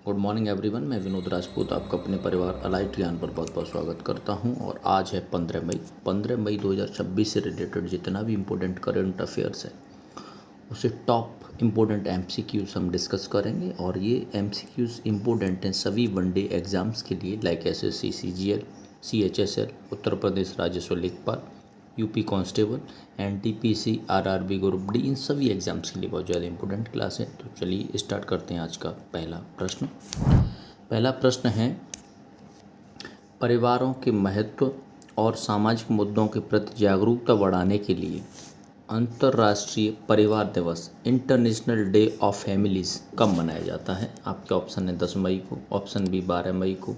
Good morning everyone. मैं विनोद राजपूत आपका अपने परिवार अलाइट ज्ञान पर बहुत बहुत स्वागत करता हूं। और आज है 15 मई 2026 से रिलेटेड जितना भी इम्पोर्टेंट करंट अफेयर्स है उसे टॉप इम्पोर्टेंट एमसीक्यूज हम डिस्कस करेंगे। और ये एमसीक्यूज इम्पोर्टेंट हैं सभी वनडे एग्ज़ाम्स के लिए, like SSC, CGL, CHSL, Uttar Pradesh राजस्व लेखपाल, UP constable, NTPC, RRB group D, इन सभी एग्ज़ाम्स के लिए बहुत ज़्यादा इंपॉर्टेंट क्लास है। तो चलिए स्टार्ट करते हैं आज का पहला प्रश्न। पहला प्रश्न है, परिवारों के महत्व और सामाजिक मुद्दों के प्रति जागरूकता बढ़ाने के लिए अंतर्राष्ट्रीय परिवार दिवस, इंटरनेशनल डे ऑफ फैमिलीज़ कब मनाया जाता है? आपके ऑप्शन है 10 मई को, ऑप्शन बी 12 मई को,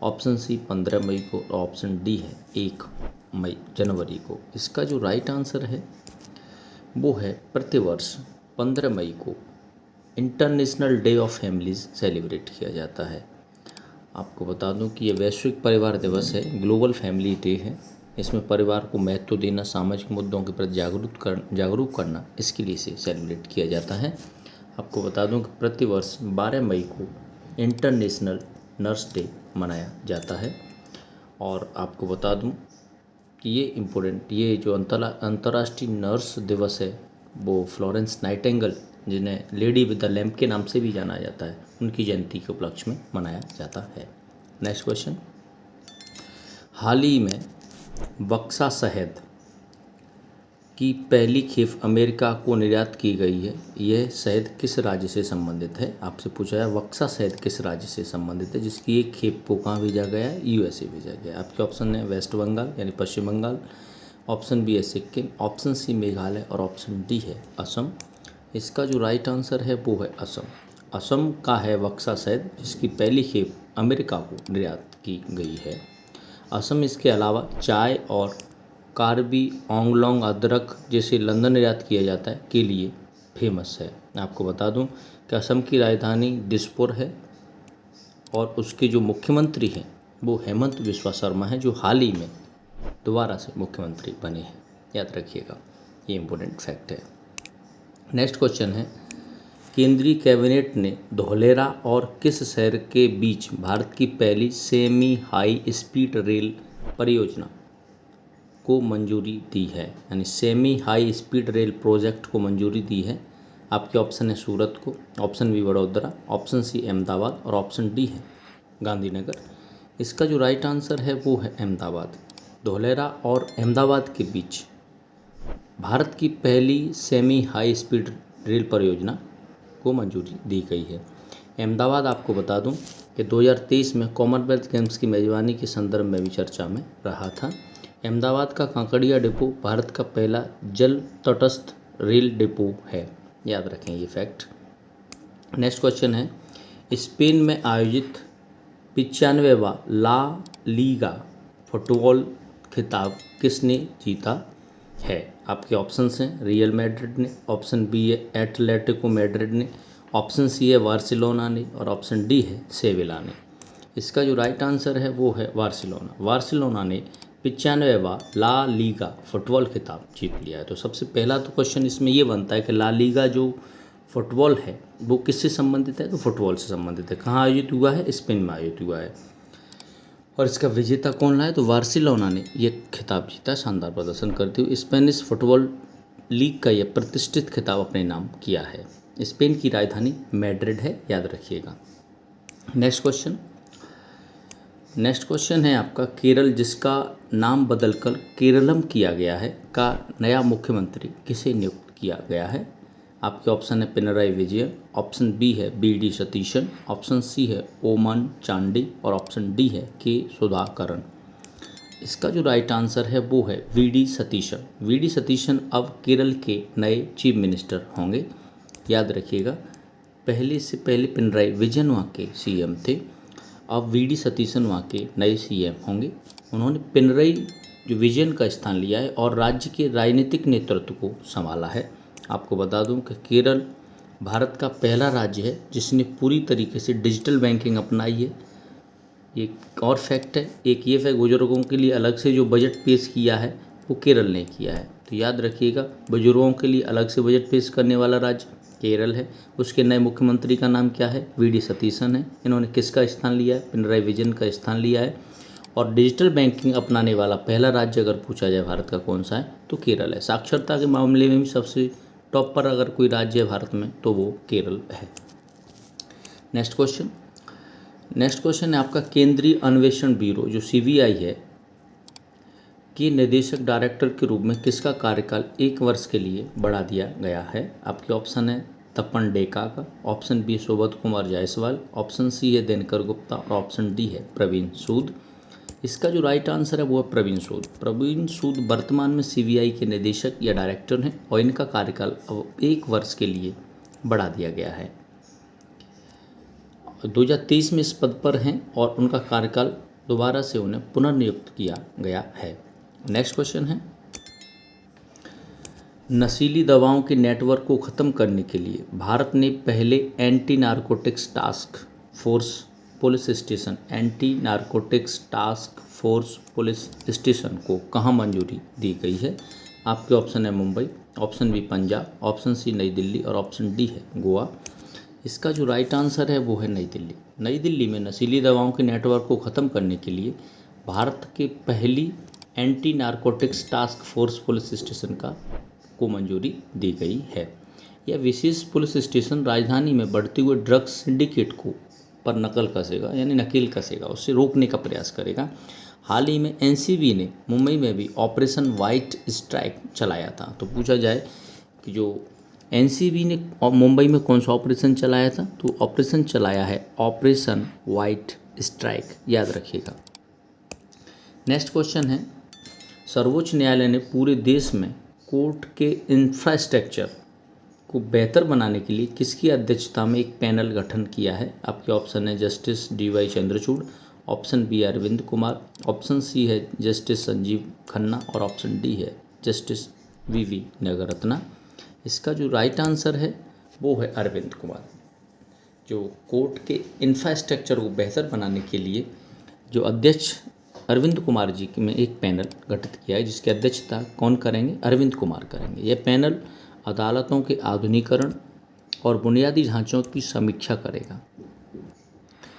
ऑप्शन सी 15 मई को, और ऑप्शन डी है 1 जनवरी को। इसका जो राइट आंसर है वो है प्रतिवर्ष 15 मई को international day of families celebrate किया जाता है। आपको बता दूं कि ये वैश्विक परिवार दिवस है, ग्लोबल फैमिली डे है। इसमें परिवार को महत्व देना, सामाजिक मुद्दों के प्रति जागरूक करना, इसके लिए इसे सेलिब्रेट किया जाता है। आपको बता दूं कि प्रतिवर्ष 12 मई को इंटरनेशनल नर्स डे मनाया जाता है। और आपको बता दूं कि ये जो अंतर्राष्ट्रीय नर्स दिवस है वो फ्लोरेंस नाइटिंगेल, जिन्हें लेडी विद द लैम्प के नाम से भी जाना जाता है, उनकी जयंती के उपलक्ष्य में मनाया जाता है। नेक्स्ट क्वेश्चन, हाल ही में बक्सा शहद की पहली खेप अमेरिका को निर्यात की गई है। यह शहद किस राज्य से संबंधित है? आपसे पूछा है बक्सा शहद किस राज्य से संबंधित है, जिसकी एक खेप को कहाँ भेजा गया है? यूएसए भेजा गया। आपके ऑप्शन है वेस्ट बंगाल यानी पश्चिम बंगाल, ऑप्शन बी है सिक्किम, ऑप्शन सी मेघालय, और ऑप्शन डी है असम। इसका जो राइट आंसर है वो है असम। असम का है बक्सा शहद, जिसकी पहली खेप अमेरिका को निर्यात की गई है। असम इसके अलावा चाय और कार्बी आंगलोंग अदरक जैसे लंदन निर्यात किया जाता है के लिए फेमस है। आपको बता दूं कि असम की राजधानी दिसपुर है और उसके जो मुख्यमंत्री हैं वो हेमंत बिस्वा शर्मा हैं, जो हाल ही में दोबारा से मुख्यमंत्री बने हैं। याद रखिएगा, ये इम्पोर्टेंट फैक्ट है। नेक्स्ट क्वेश्चन है, केंद्रीय कैबिनेट ने धौलेरा और किस शहर के बीच भारत की पहली सेमी हाई स्पीड रेल परियोजना को मंजूरी दी है? यानी semi high speed rail project को मंजूरी दी है। आपके ऑप्शन है सूरत को, option B Vadodara, option C Ahmedabad, और ऑप्शन डी है गांधीनगर। इसका जो राइट आंसर है वो है अहमदाबाद। धौलेरा और अहमदाबाद के बीच भारत की पहली सेमी हाई स्पीड रेल परियोजना को मंजूरी दी गई है। अहमदाबाद आपको बता दूं कि 2023 में कॉमनवेल्थ गेम्स की मेजबानी के संदर्भ में भी चर्चा में रहा था। अहमदाबाद का कांकड़िया डिपो भारत का पहला जल तटस्थ रेल डिपो है। याद रखें ये फैक्ट। नेक्स्ट क्वेश्चन है, स्पेन में आयोजित 95वां ला लीगा फुटबॉल खिताब किसने जीता है? आपके ऑप्शंस हैं रियल मैड्रिड ने, ऑप्शन बी है एटलेटिको मैड्रिड ने, ऑप्शन सी है बार्सिलोना ने, और ऑप्शन डी है सेविला ने। इसका जो राइट आंसर है वो है बार्सिलोना। बार्सिलोना ने 95वां ला लीगा फुटबॉल खिताब जीत लिया है। तो सबसे पहला तो क्वेश्चन इसमें ये बनता है कि ला लीगा जो फुटबॉल है वो किससे संबंधित है? तो फुटबॉल से संबंधित है। कहाँ आयोजित हुआ है? स्पेन में आयोजित हुआ है। और इसका विजेता कौन रहा है? तो बार्सिलोना ने ये खिताब जीता, शानदार प्रदर्शन करते हुए स्पेनिश फुटबॉल लीग का यह प्रतिष्ठित खिताब अपने नाम किया है। स्पेन की राजधानी मैड्रिड है, याद रखिएगा। नेक्स्ट क्वेश्चन है आपका, केरल जिसका नाम बदलकर केरलम किया गया है का नया मुख्यमंत्री किसे नियुक्त किया गया है? आपके ऑप्शन है पिनराई विजयन, ऑप्शन बी है बी.डी. सतीशन, ऑप्शन सी है ओमन चांडी, और ऑप्शन डी है के सुधाकरन। इसका जो राइट आंसर है वो है वी.डी. सतीशन। वी.डी. सतीशन अब केरल के नए चीफ मिनिस्टर होंगे। याद रखिएगा, पहले से पहले पिनराई विजयन वहाँ के सीएम थे, अब वी.डी. सतीशन वहाँ के नए सीएम होंगे। उन्होंने पिनराई जो विजयन का स्थान लिया है और राज्य के राजनीतिक नेतृत्व को संभाला है। आपको बता दूं कि केरल भारत का पहला राज्य है जिसने पूरी तरीके से डिजिटल बैंकिंग अपनाई है। एक और फैक्ट है, एक ये फैक्ट, बुजुर्गों के लिए अलग से जो बजट पेश किया है वो केरल ने किया है। तो याद रखिएगा, बुजुर्गों के लिए अलग से बजट पेश करने वाला राज्य केरल है। उसके नए मुख्यमंत्री का नाम क्या है? वी डी सतीशन है। इन्होंने किसका स्थान लिया है? पिनराई विजयन का स्थान लिया है। और डिजिटल बैंकिंग अपनाने वाला पहला राज्य अगर पूछा जाए भारत का कौन सा है, तो केरल है। साक्षरता के मामले में भी सबसे टॉप पर अगर कोई राज्य है भारत में तो वो केरल है। नेक्स्ट क्वेश्चन है आपका, केंद्रीय अन्वेषण ब्यूरो जो सीबीआई है कि निदेशक डायरेक्टर के रूप में किसका कार्यकाल 1 वर्ष के लिए बढ़ा दिया गया है? आपके ऑप्शन है तपन डेका का, option B Subodh Kumar Jaiswal, option C है दिनकर गुप्ता और ऑप्शन डी है प्रवीण सूद। इसका जो राइट आंसर है वो है प्रवीण सूद। प्रवीण सूद वर्तमान में सीबीआई के निदेशक या डायरेक्टर हैं और इनका कार्यकाल अब 1 वर्ष के लिए बढ़ा दिया गया है। 2023 में इस पद पर हैं और उनका कार्यकाल दोबारा से उन्हें पुनर्नियुक्त किया गया है। नेक्स्ट क्वेश्चन है, नशीली दवाओं के नेटवर्क को ख़त्म करने के लिए भारत ने पहले anti narcotics task force police station को कहाँ मंजूरी दी गई है? आपके ऑप्शन है Mumbai, option B Punjab, option C Nai Delhi और ऑप्शन डी है गोवा। इसका जो राइट आंसर है वो है नई दिल्ली। नई दिल्ली में नशीली दवाओं के नेटवर्क को ख़त्म करने के लिए भारत के पहली anti narcotics task force police station को मंजूरी दी गई है। यह विशेष पुलिस स्टेशन राजधानी में बढ़ते हुए ड्रग्स सिंडिकेट पर नकल कसेगा, यानी नकेल कसेगा, उससे रोकने का प्रयास करेगा। हाल ही में एनसीबी ने मुंबई में भी ऑपरेशन वाइट स्ट्राइक चलाया था। तो पूछा जाए कि जो एनसीबी ने मुंबई में कौन सा ऑपरेशन चलाया था, तो ऑपरेशन चलाया है ऑपरेशन वाइट स्ट्राइक, याद रखिएगा। नेक्स्ट क्वेश्चन है, सर्वोच्च न्यायालय ने पूरे देश में कोर्ट के इंफ्रास्ट्रक्चर को बेहतर बनाने के लिए किसकी अध्यक्षता में एक पैनल गठन किया है? आपके ऑप्शन है justice D Y. Chandrachud, option B Arvind Kumar, option C है जस्टिस संजीव खन्ना और ऑप्शन डी है जस्टिस वी नागरत्ना। इसका जो राइट आंसर है वो है अरविंद कुमार। जो कोर्ट के इंफ्रास्ट्रक्चर को बेहतर बनाने के लिए जो अध्यक्ष अरविंद कुमार जी में एक पैनल गठित किया है, जिसकी अध्यक्षता कौन करेंगे? अरविंद कुमार करेंगे। यह पैनल अदालतों के आधुनिकीकरण और बुनियादी ढांचों की समीक्षा करेगा।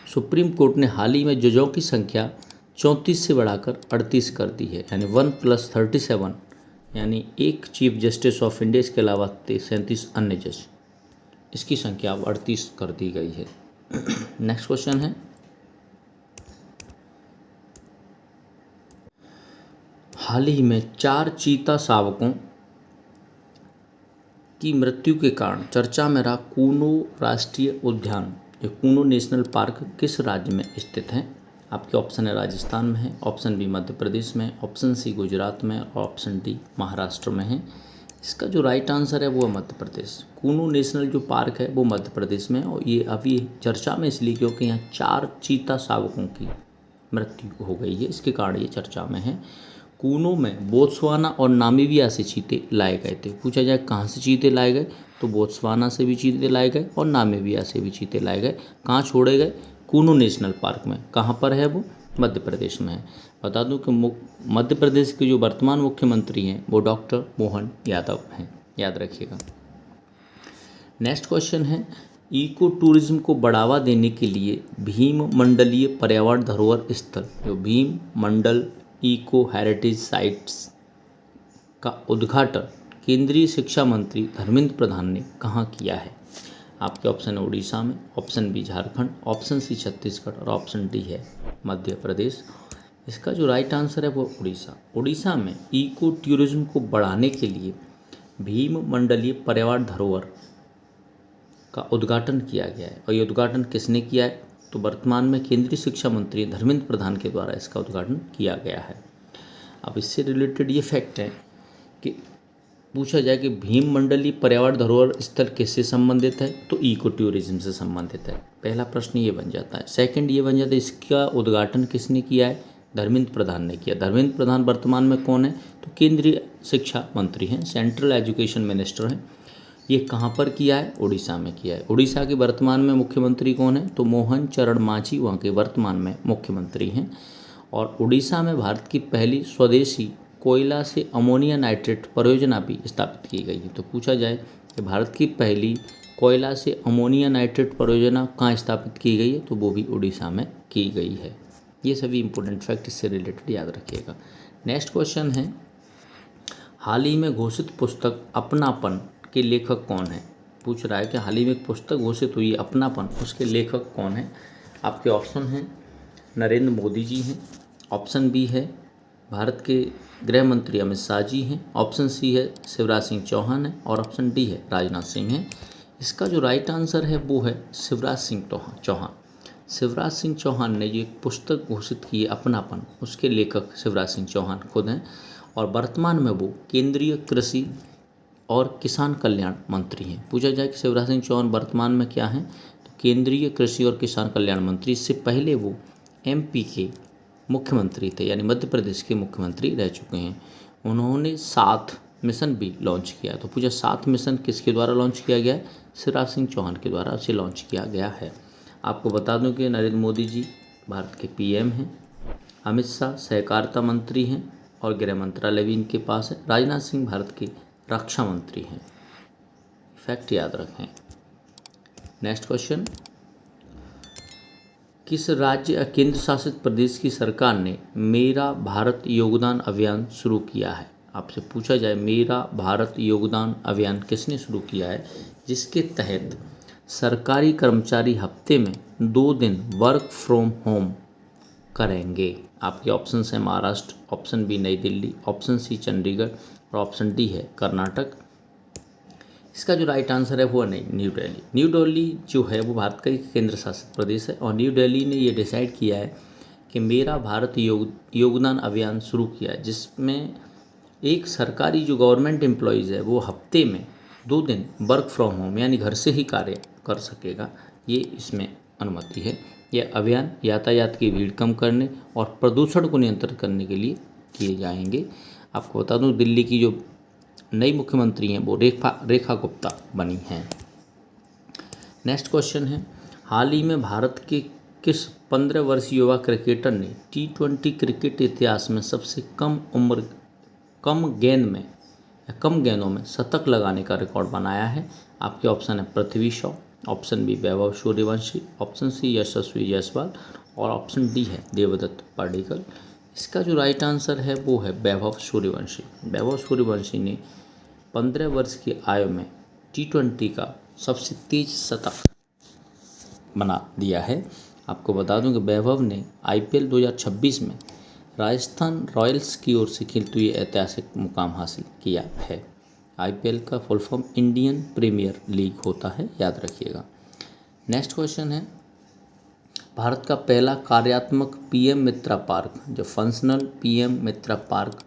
सुप्रीम कोर्ट ने हाल ही में जजों की संख्या 34 से बढ़ाकर 38 कर दी है, यानी 1+37, यानी एक चीफ जस्टिस ऑफ इंडिया, इसके अलावा 37 अन्य जज, इसकी संख्या अब 38 कर दी गई है। नेक्स्ट क्वेश्चन है, हाल ही में 4 चीता शावकों की मृत्यु के कारण चर्चा में रहा कूनो राष्ट्रीय उद्यान, ये कूनो नेशनल पार्क किस राज्य में स्थित है? आपके ऑप्शन है राजस्थान में है, ऑप्शन बी मध्य प्रदेश में, ऑप्शन सी गुजरात में और ऑप्शन डी महाराष्ट्र में है। इसका जो राइट आंसर है वो है मध्य प्रदेश। कूनो नेशनल जो पार्क है वो मध्य प्रदेश में है और ये अभी चर्चा में इसलिए क्योंकि यहाँ 4 चीता शावकों की मृत्यु हो गई है, इसके कारण ये चर्चा में है। कूनो में बोत्सवाना और नामीबिया से चीते लाए गए थे। पूछा जाए कहाँ से चीते लाए गए, तो बोत्सवाना से भी चीते लाए गए और नामीबिया से भी चीते लाए गए। कहाँ छोड़े गए? कूनो नेशनल पार्क में। कहाँ पर है वो? मध्य प्रदेश में है। बता दूं कि मध्य प्रदेश के जो वर्तमान मुख्यमंत्री हैं वो डॉक्टर मोहन यादव हैं, याद रखिएगा। नेक्स्ट क्वेश्चन है, इको टूरिज्म को बढ़ावा देने के लिए भीम मंडलीय पर्यावरण धरोहर स्थल, जो भीम मंडल इको हेरिटेज साइट्स का उद्घाटन केंद्रीय शिक्षा मंत्री धर्मेंद्र प्रधान ने कहाँ किया है? आपके ऑप्शन है उड़ीसा में, option B Jharkhand, option C Chhattisgarh और ऑप्शन डी है मध्य प्रदेश। इसका जो राइट आंसर है वो उड़ीसा। उड़ीसा में इको टूरिज्म को बढ़ाने के लिए भीम मंडलीय पर्यावरण धरोहर का उद्घाटन किया गया है। और ये उद्घाटन किसने किया है? तो वर्तमान में केंद्रीय शिक्षा मंत्री धर्मेंद्र प्रधान के द्वारा इसका उद्घाटन किया गया है। अब इससे रिलेटेड ये फैक्ट है कि पूछा जाए कि भीम मंडलीय पर्यावरण धरोहर स्थल किससे संबंधित है, तो इको टूरिज्म से संबंधित है। पहला प्रश्न ये बन जाता है। सेकंड ये बन जाता है इसका उद्घाटन किसने किया है? धर्मेंद्र प्रधान ने किया। धर्मेंद्र प्रधान वर्तमान में कौन है? तो केंद्रीय शिक्षा मंत्री हैं, सेंट्रल एजुकेशन मिनिस्टर हैं। ये कहाँ पर किया है? उड़ीसा में किया है। उड़ीसा के वर्तमान में मुख्यमंत्री कौन है? तो मोहन चरण मांझी वहाँ के वर्तमान में मुख्यमंत्री हैं। और उड़ीसा में भारत की पहली स्वदेशी कोयला से अमोनिया नाइट्रेट परियोजना भी स्थापित की गई है। तो पूछा जाए कि भारत की पहली कोयला से अमोनिया नाइट्रेट परियोजना कहाँ स्थापित की गई है, तो वो भी उड़ीसा में की गई है। ये सभी इंपॉर्टेंट फैक्ट इससे रिलेटेड याद रखिएगा। नेक्स्ट क्वेश्चन है, हाल ही में घोषित पुस्तक अपनापन के लेखक कौन है। पूछ रहा है कि हाल ही में एक पुस्तक घोषित हुई है अपनापन, उसके लेखक कौन है। आपके ऑप्शन हैं नरेंद्र मोदी जी हैं, ऑप्शन बी है भारत के गृह मंत्री अमित शाह जी हैं, ऑप्शन सी है शिवराज सिंह चौहान है, और ऑप्शन डी है राजनाथ सिंह है। इसका जो राइट आंसर है वो है शिवराज सिंह चौहान। शिवराज सिंह चौहान ने जो एक पुस्तक घोषित की है अपनापन, उसके लेखक शिवराज सिंह चौहान खुद हैं, और वर्तमान में वो केंद्रीय कृषि और किसान कल्याण मंत्री हैं। पूछा जाए कि शिवराज सिंह चौहान वर्तमान में क्या हैं, तो केंद्रीय कृषि और किसान कल्याण मंत्री। इससे पहले वो एमपी के मुख्यमंत्री थे, यानी मध्य प्रदेश के मुख्यमंत्री रह चुके हैं। उन्होंने 7 मिशन भी लॉन्च किया। तो पूछा 7 मिशन किसके द्वारा लॉन्च किया गया है, शिवराज सिंह चौहान के द्वारा उसे लॉन्च किया गया है। आपको बता दूं कि नरेंद्र मोदी जी भारत के पीएम हैं, अमित शाह सहकारिता मंत्री हैं और गृह मंत्रालय भी इनके पास है, राजनाथ सिंह भारत के रक्षा मंत्री हैं। फैक्ट याद रखें। नेक्स्ट क्वेश्चन, किस राज्य या केंद्र शासित प्रदेश की सरकार ने मेरा भारत योगदान अभियान शुरू किया है। आपसे पूछा जाए मेरा भारत योगदान अभियान किसने शुरू किया है, जिसके तहत सरकारी कर्मचारी हफ्ते में 2 दिन वर्क फ्रॉम होम करेंगे। आपके ऑप्शन हैं महाराष्ट्र, ऑप्शन बी नई दिल्ली, ऑप्शन सी चंडीगढ़ और ऑप्शन डी है कर्नाटक। इसका जो राइट आंसर है वो है नहीं, न्यू दिल्ली। न्यू दिल्ली जो है वो भारत का एक केंद्र शासित प्रदेश है, और न्यू दिल्ली ने ये डिसाइड किया है कि मेरा भारत योगदान अभियान शुरू किया है, जिसमें एक सरकारी जो गवर्नमेंट एम्प्लॉयज़ है वो हफ्ते में 2 दिन वर्क फ्रॉम होम यानी घर से ही कार्य कर सकेगा, ये इसमें अनुमति है। यह अभियान यातायात की भीड़ कम करने और प्रदूषण को नियंत्रित करने के लिए किए जाएंगे। आपको बता दूं दिल्ली की जो नई मुख्यमंत्री हैं वो रेखा गुप्ता बनी हैं। नेक्स्ट क्वेश्चन है, हाल ही में भारत के किस 15 वर्षीय युवा क्रिकेटर ने T20 क्रिकेट इतिहास में सबसे कम गेंदों में शतक लगाने का रिकॉर्ड बनाया है। आपके ऑप्शन है Prithvi Shaw, option B Vaibhav Suryavanshi, option C यशस्वी जायसवाल और ऑप्शन डी है देवदत्त पडिक्कल। इसका जो राइट आंसर है वो है वैभव सूर्यवंशी। वैभव सूर्यवंशी ने 15 वर्ष की आयु में T20 का सबसे तेज शतक बना दिया है। आपको बता दूं कि वैभव ने IPL 2026 में राजस्थान रॉयल्स की ओर से खेलते हुए ऐतिहासिक मुकाम हासिल किया है। IPL का full form Indian Premier League होता है, याद रखिएगा। नेक्स्ट क्वेश्चन है, भारत का पहला कार्यात्मक PM मित्रा पार्क, जो फंक्शनल PM मित्रा पार्क,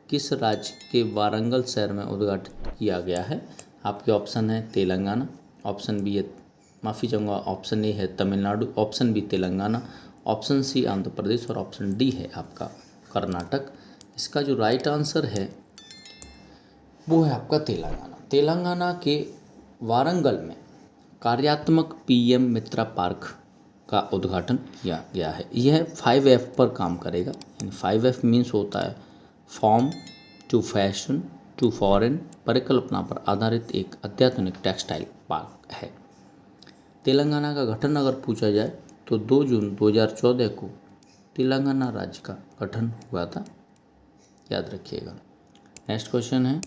किस राज्य के वारंगल शहर में उद्घाटित किया गया है। आपके ऑप्शन है तेलंगाना, ऑप्शन बी है माफ़ी चाहूँगा ऑप्शन ए है Tamil Nadu, option B Telangana, option C Andhra Pradesh और ऑप्शन डी है आपका कर्नाटक। इसका जो राइट आंसर है वो है आपका तेलंगाना। तेलंगाना के वारंगल में कार्यात्मक PM मित्रा पार्क का उद्घाटन किया गया है। यह 5F पर काम करेगा। 5F मीन्स होता है form to fashion to foreign, परिकल्पना पर आधारित एक अत्याधुनिक टेक्सटाइल पार्क है। तेलंगाना का गठन अगर पूछा जाए तो 2 जून 2014 को तेलंगाना राज्य का गठन हुआ था, याद रखिएगा। नेक्स्ट क्वेश्चन है,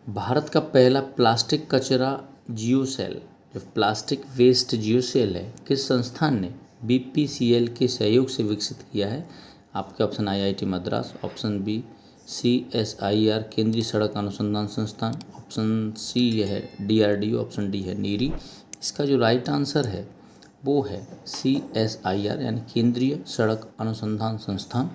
भारत का पहला प्लास्टिक कचरा जियोसेल, जो प्लास्टिक वेस्ट जियोसेल है, किस संस्थान ने BPCL के सहयोग से विकसित किया है। आपके option IIT Madras, option B CSIR केंद्रीय सड़क अनुसंधान संस्थान, ऑप्शन सी है DRDO, ऑप्शन डी है नीरी। इसका जो राइट आंसर है वो है CSIR यानी केंद्रीय सड़क अनुसंधान संस्थान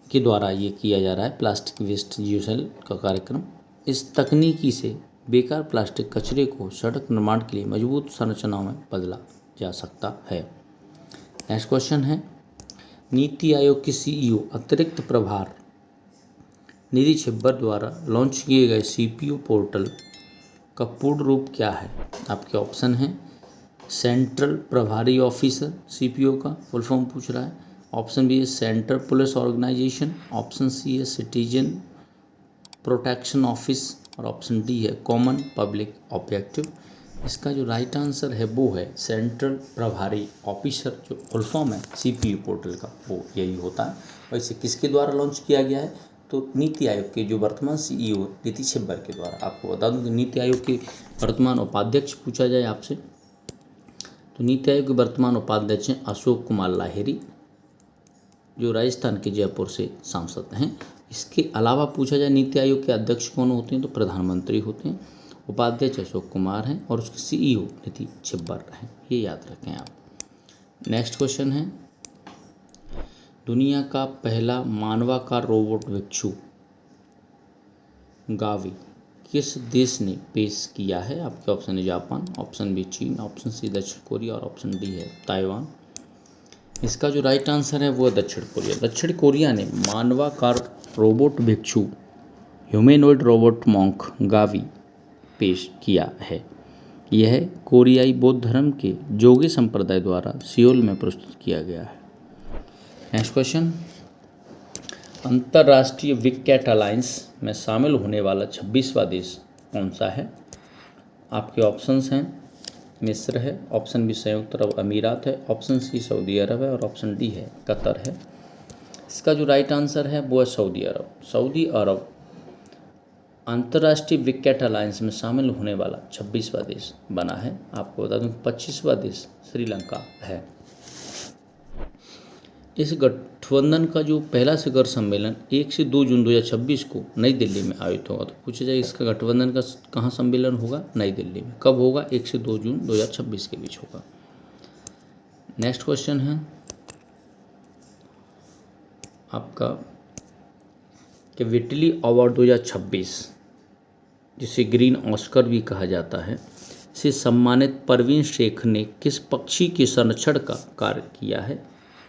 के द्वारा ये किया जा रहा है प्लास्टिक वेस्ट जियोसेल का कार्यक्रम। इस तकनीकी से बेकार प्लास्टिक कचरे को सड़क निर्माण के लिए मजबूत संरचनाओं में बदला जा सकता है। नेक्स्ट क्वेश्चन है, नीति आयोग के CEO अतिरिक्त प्रभार निधि छिब्बर द्वारा लॉन्च किए गए CPO पोर्टल का पूर्ण रूप क्या है। आपके ऑप्शन हैं सेंट्रल प्रभारी ऑफिसर, CPO का फुल फॉर्म पूछ रहा है, ऑप्शन बी है central police organisation, option C है सिटीजन प्रोटेक्शन ऑफिस और ऑप्शन डी है कॉमन पब्लिक ऑब्जेक्टिव। इसका जो राइट आंसर है वो है सेंट्रल प्रभारी ऑफिसर, जो फुल फॉर्म है सीपीयू पोर्टल का, वो यही होता है। और इसे किसके द्वारा लॉन्च किया गया है, तो नीति आयोग के जो वर्तमान सीईओ नीति छिब्बर के द्वारा। आपको बता दूं कि नीति आयोग के वर्तमान उपाध्यक्ष पूछा जाए आपसे, तो नीति आयोग के वर्तमान उपाध्यक्ष हैं अशोक कुमार लाहिरी, जो राजस्थान के जयपुर से सांसद हैं। इसके अलावा पूछा जाए नीति आयोग के अध्यक्ष कौन होते हैं, तो प्रधानमंत्री होते हैं, उपाध्यक्ष अशोक कुमार हैं और उसके सीईओ नीति छिब्बर हैं। ये याद रखें आप। नेक्स्ट क्वेश्चन है, दुनिया का पहला मानवाकार रोबोट भिक्षु गावी किस देश ने पेश किया है। आपके ऑप्शन है जापान, ऑप्शन बी चीन, ऑप्शन सी दक्षिण कोरिया और ऑप्शन डी है ताइवान। इसका जो राइट आंसर है वो है दक्षिण कोरिया। दक्षिण कोरिया ने मानवाकार रोबोट भिक्षु ह्यूमैनॉइड रोबोट मॉन्क गावी पेश किया है। यह कोरियाई बौद्ध धर्म के जोगी संप्रदाय द्वारा सियोल में प्रस्तुत किया गया है। नेक्स्ट क्वेश्चन, अंतर्राष्ट्रीय बिग कैट अलायंस में शामिल होने वाला 26वां देश कौन सा है। आपके ऑप्शंस हैं मिस्र है, ऑप्शन बी संयुक्त अरब अमीरात है, ऑप्शन सी सऊदी अरब है और ऑप्शन डी है कतर है। इसका जो राइट आंसर है वो है सऊदी अरब। सऊदी अरब अंतर्राष्ट्रीय बिग कैट अलायंस में शामिल होने वाला 26वां देश बना है। आपको बता दूं 25वां देश श्रीलंका है। इस गठबंधन का जो पहला शिखर सम्मेलन 1 से 2 जून 2026 को नई दिल्ली में आयोजित होगा। तो पूछा जाए इसका गठबंधन का कहाँ सम्मेलन होगा, नई दिल्ली में। कब होगा, 1 से 2 जून 2026 के बीच होगा। नेक्स्ट क्वेश्चन है आपका कि विटली अवार्ड 2026, जिसे ग्रीन ऑस्कर भी कहा जाता है, से सम्मानित परवीन शेख ने किस पक्षी के संरक्षण का कार्य किया है।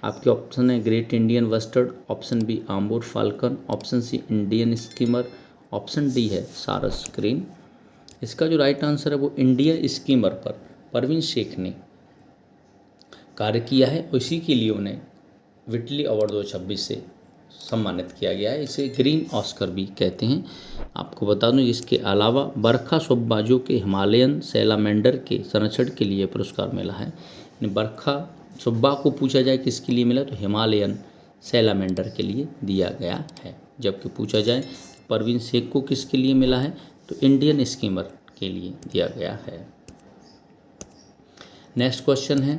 आपके ऑप्शन है great Indian bustard, option B Amur falcon, option C Indian skimmer, option D है सारस क्रेन। इसका जो राइट आंसर है वो इंडियन स्कीमर पर परवीन शेख ने कार्य किया है। इसी के लिए उन्हें विटली अवार्ड 2026 से सम्मानित किया गया है। इसे ग्रीन ऑस्कर भी कहते हैं। आपको बता दूं इसके अलावा बरखा सुब्बा, जो कि हिमालयन सैलामेंडर के संरक्षण के लिए पुरस्कार मिला है। बरखा सुब्बा को पूछा जाए किसके लिए मिला, तो हिमालयन सैलामेंडर के लिए दिया गया है। जबकि पूछा जाए परवीन शेख को किसके लिए मिला है, तो इंडियन स्कीमर के लिए दिया गया है। नेक्स्ट क्वेश्चन है,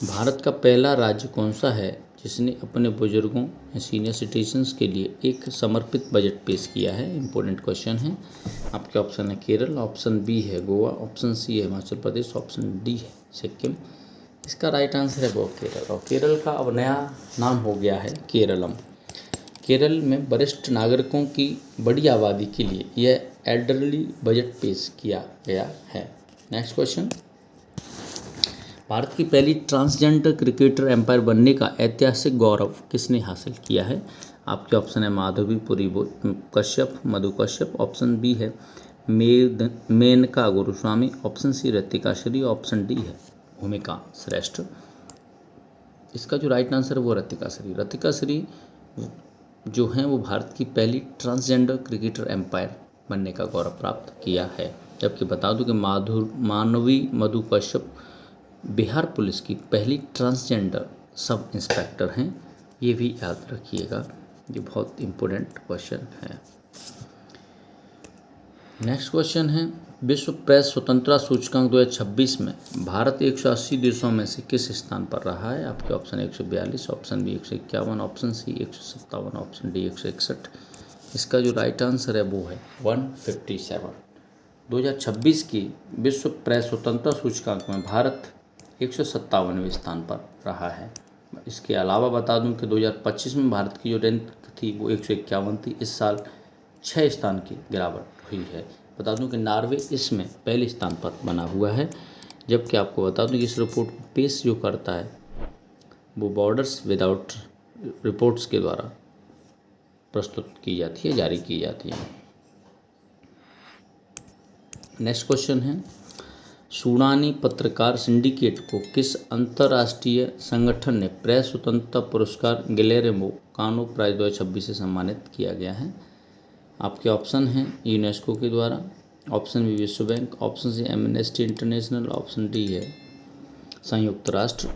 भारत का पहला राज्य कौन सा है जिसने अपने बुजुर्गों या सीनियर सिटीजन्स के लिए एक समर्पित बजट पेश किया है। इंपॉर्टेंट क्वेश्चन है। आपके ऑप्शन है केरल, ऑप्शन बी है गोवा, ऑप्शन सी है हिमाचल प्रदेश, ऑप्शन डी है सिक्किम। इसका राइट आंसर है वो केरल। और केरल का अब नया नाम हो गया है केरलम। केरल में वरिष्ठ नागरिकों की बड़ी आबादी के लिए यह एल्डरली बजट पेश किया गया है। नेक्स्ट क्वेश्चन, भारत की पहली ट्रांसजेंडर क्रिकेटर एम्पायर बनने का ऐतिहासिक गौरव किसने हासिल किया है। आपके ऑप्शन है माधवी पुरी कश्यप, मधु कश्यप, ऑप्शन बी है Menaka Guruswamy, option C Ritika Shri, option D है भूमिका श्रेष्ठ। इसका जो राइट आंसर है वो ऋतिका श्री। ऋतिका श्री जो हैं वो भारत की पहली ट्रांसजेंडर क्रिकेटर एम्पायर बनने का गौरव प्राप्त किया है। जबकि बता दूं कि मानवी मधु कश्यप बिहार पुलिस की पहली ट्रांसजेंडर सब इंस्पेक्टर हैं। ये भी याद रखिएगा, ये बहुत इम्पोर्टेंट क्वेश्चन है। नेक्स्ट क्वेश्चन है, विश्व प्रेस स्वतंत्रता सूचकांक 2026 में भारत 180 देशों में से किस स्थान पर रहा है। आपके option 142, option B 151, option C 157, option D 161। इसका जो राइट आंसर है वो है 157। 2026 की विश्व प्रेस स्वतंत्रता सूचकांक में भारत 157वें स्थान पर रहा है। इसके अलावा बता दूं कि 2025 में भारत की जो रैंक थी वो 151 थी। इस साल 6 स्थान की गिरावट हुई है। बता दूं कि नॉर्वे इसमें पहले स्थान पर बना हुआ है। जबकि आपको बता दूं कि इस रिपोर्ट को पेश जो करता है वो बॉर्डर्स विदाउट रिपोर्ट्स के द्वारा प्रस्तुत की जाती है, जारी की जाती है। नेक्स्ट क्वेश्चन है, सूडानी पत्रकार सिंडिकेट को किस अंतर्राष्ट्रीय संगठन ने प्रेस स्वतंत्रता पुरस्कार गिलेर्मो कानो प्राइज 2026 से सम्मानित किया गया है। आपके ऑप्शन हैं यूनेस्को के द्वारा, ऑप्शन बी विश्व bank, option C Amnesty International, option D है संयुक्त राष्ट्र।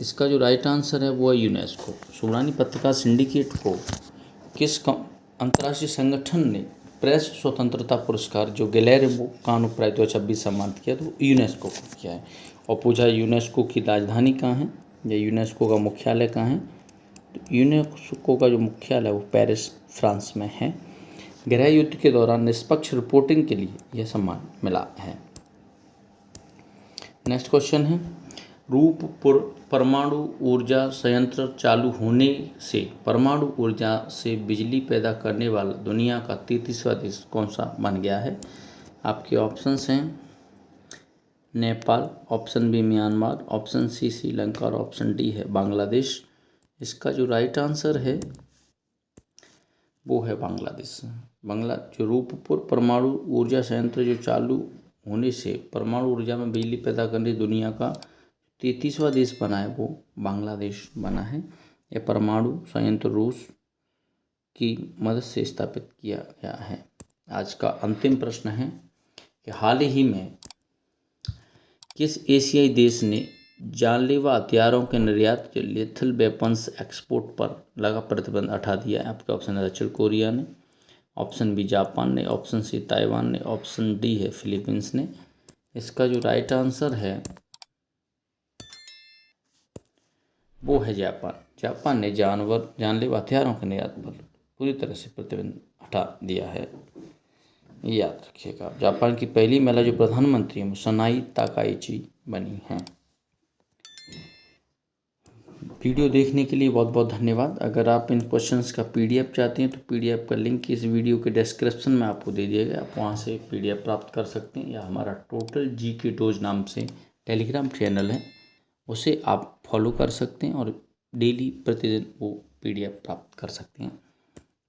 इसका जो राइट आंसर है वो है यूनेस्को। सुमरानी पत्रकार सिंडिकेट को किस अंतर्राष्ट्रीय संगठन ने प्रेस स्वतंत्रता पुरस्कार जो गिलेर्मो कानो प्राइज 2026 सम्मानित किया, तो यूनेस्को को किया है। और पूछा यूनेस्को की राजधानी कहाँ है या यूनेस्को का मुख्यालय कहाँ है, तो यूनेस्को का जो मुख्यालय है वो पेरिस फ्रांस में है। गृह युद्ध के दौरान निष्पक्ष रिपोर्टिंग के लिए यह सम्मान मिला है। नेक्स्ट क्वेश्चन है, रूपपुर परमाणु ऊर्जा संयंत्र चालू होने से परमाणु ऊर्जा से बिजली पैदा करने वाला दुनिया का 33वां देश कौन सा बन गया है। आपके ऑप्शंस हैं Nepal, option B Myanmar, option C Sri Lanka और ऑप्शन डी है बांग्लादेश। इसका जो राइट आंसर है वो है बांग्लादेश। जो रूपपुर परमाणु ऊर्जा संयंत्र जो चालू होने से परमाणु ऊर्जा में बिजली पैदा करने दुनिया का 33वां देश बना है वो बांग्लादेश बना है। यह परमाणु संयंत्र रूस की मदद से स्थापित किया गया है। आज का अंतिम प्रश्न है कि हाल ही में किस एशियाई देश ने जानलेवा हथियारों के निर्यात के लेथल वेपन्स एक्सपोर्ट पर लगा प्रतिबंध हटा दिया है। आपके ऑप्शन है दक्षिण कोरिया ने, ऑप्शन बी जापान ने, ऑप्शन सी ताइवान ने, ऑप्शन डी है फिलीपींस ने। इसका जो राइट आंसर है वो है जापान। जापान ने जानलेवा हथियारों के निर्यात पर पूरी तरह से प्रतिबंध हटा दिया है, याद रखिएगा। जापान की पहली महिला जो प्रधानमंत्री हैं वो सनाई ताकाइची बनी हैं। वीडियो देखने के लिए बहुत बहुत धन्यवाद। अगर आप इन क्वेश्चंस का पीडीएफ चाहते हैं तो पीडीएफ का लिंक इस वीडियो के डिस्क्रिप्शन में आपको दे दिया गया, आप वहां से पीडीएफ प्राप्त कर सकते हैं, या हमारा टोटल जीके डोज नाम से टेलीग्राम चैनल है उसे आप फॉलो कर सकते हैं और डेली प्रतिदिन वो पीडीएफ प्राप्त कर सकते हैं।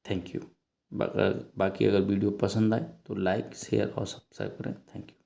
Thank you. बाकी अगर वीडियो पसंद आए तो लाइक शेयर और सब्सक्राइब करें। Thank you.